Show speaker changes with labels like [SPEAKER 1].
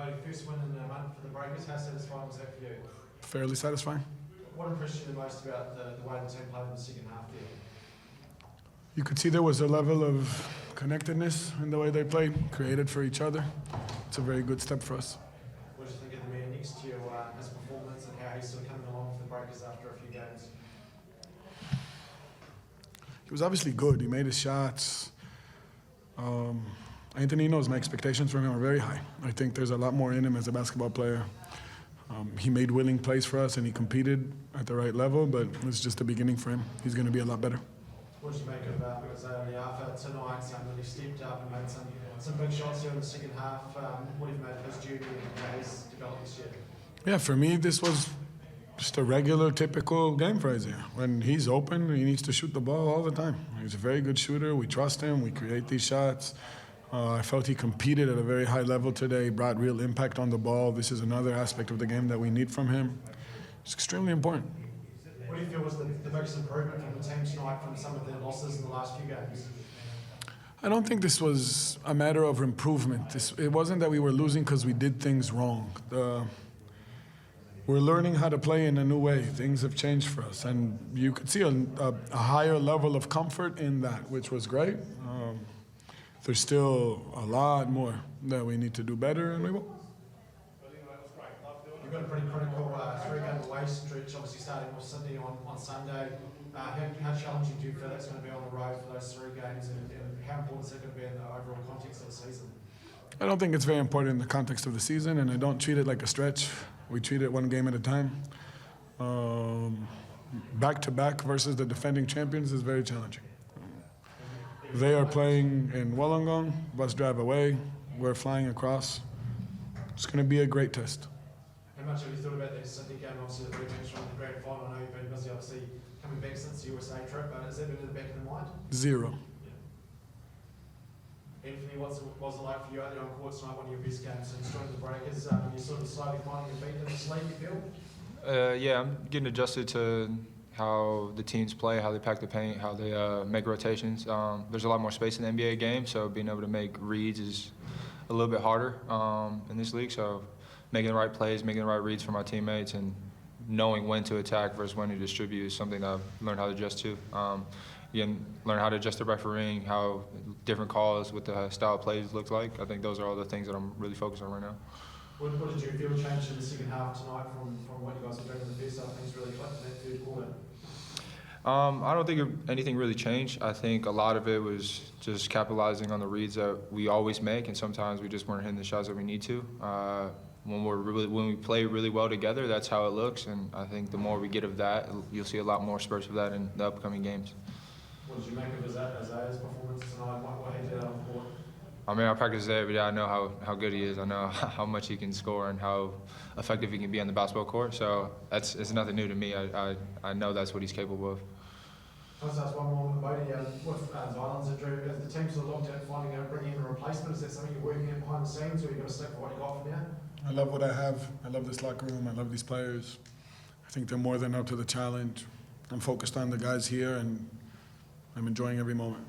[SPEAKER 1] Mody, first win in a month for the Breakers. How satisfying was that for you?
[SPEAKER 2] Fairly satisfying.
[SPEAKER 1] What impressed you the most about the way the team played in the second half there?
[SPEAKER 2] You could see there was a level of connectedness in the way they played, created for each other. It's a very good step for us.
[SPEAKER 1] What did you think of the man next to you, his performance and how he's sort of coming along for the Breakers after a few games?
[SPEAKER 2] He was obviously good. He made his shots. Anthony knows my expectations from him are very high. I think there's a lot more in him as a basketball player. He made winning plays for us and he competed at the right level, but it's just the beginning for him. He's going to be a lot better.
[SPEAKER 1] What did you make of Liafa tonight? When he stepped up and made some big shots here in the second half. What have you made of his journey and how he's developed this year?
[SPEAKER 2] Yeah, for me, this was just a regular, typical game for Isaiah. When he's open, he needs to shoot the ball all the time. He's a very good shooter. We trust him. We create these shots. I felt he competed at a very high level today, brought real impact on the ball. This is another aspect of the game that we need from him. It's extremely important.
[SPEAKER 1] What do you feel was the biggest improvement from the team tonight from some of their losses in the last few games?
[SPEAKER 2] I don't think this was a matter of improvement. It wasn't that we were losing because we did things wrong. We're learning how to play in a new way. Things have changed for us, and you could see a higher level of comfort in that, which was great. There's still a lot more that we need to do better, and we will.
[SPEAKER 1] You've got a pretty critical three-game away stretch, obviously starting with Sydney on Sunday. How challenging do you feel that's going to be on the road for those 3 games, and how important is it going to be in the overall context of the season?
[SPEAKER 2] I don't think it's very important in the context of the season, and I don't treat it like a stretch. We treat it one game at a time. Back-to-back versus the defending champions is very challenging. They are playing in Wollongong, bus drive away, we're flying across. It's going to be a great test.
[SPEAKER 1] How much have you thought about that Sydney game, obviously the rematch from the grand final? I know you've been busy, obviously, coming back since the USA trip, but has that been in the back of the mind?
[SPEAKER 2] 0.
[SPEAKER 1] Anthony, what was it like for you out there on court tonight, one of your best games since joining the Breakers? You're sort of slowly finding your feet in this league, you feel?
[SPEAKER 3] Yeah, I'm getting adjusted to how the teams play, how they pack the paint, how they make rotations. There's a lot more space in the NBA game, so being able to make reads is a little bit harder in this league. So making the right plays, making the right reads for my teammates, and knowing when to attack versus when to distribute is something that I've learned how to adjust to. Again, learn how to adjust the refereeing, how different calls with the style of plays look like. I think those are all the things that I'm really focused on right now.
[SPEAKER 1] What did you feel changed in the second half tonight from what you guys were doing in the first half? Things really clicked in that third quarter.
[SPEAKER 3] I don't think anything really changed. I think a lot of it was just capitalizing on the reads that we always make, and sometimes we just weren't hitting the shots that we need to. When we play really well together, that's how it looks, and I think the more we get of that, you'll see a lot more spurts of that in the upcoming games.
[SPEAKER 1] What did you make of Isaiah's performance tonight? What he did on the court?
[SPEAKER 3] I mean, I practice there every day. I know how good he is. I know how much he can score and how effective he can be on the basketball court. So it's nothing new to me. I know that's what he's capable of.
[SPEAKER 1] Can I just ask one more on the Mody? With Zylan's injury, has the team sort of looked at bringing in a replacement? Is that something you're working on behind the scenes, or are you going to stick with what you got from now?
[SPEAKER 2] I love what I have. I love this locker room. I love these players. I think they're more than up to the challenge. I'm focused on the guys here, and I'm enjoying every moment.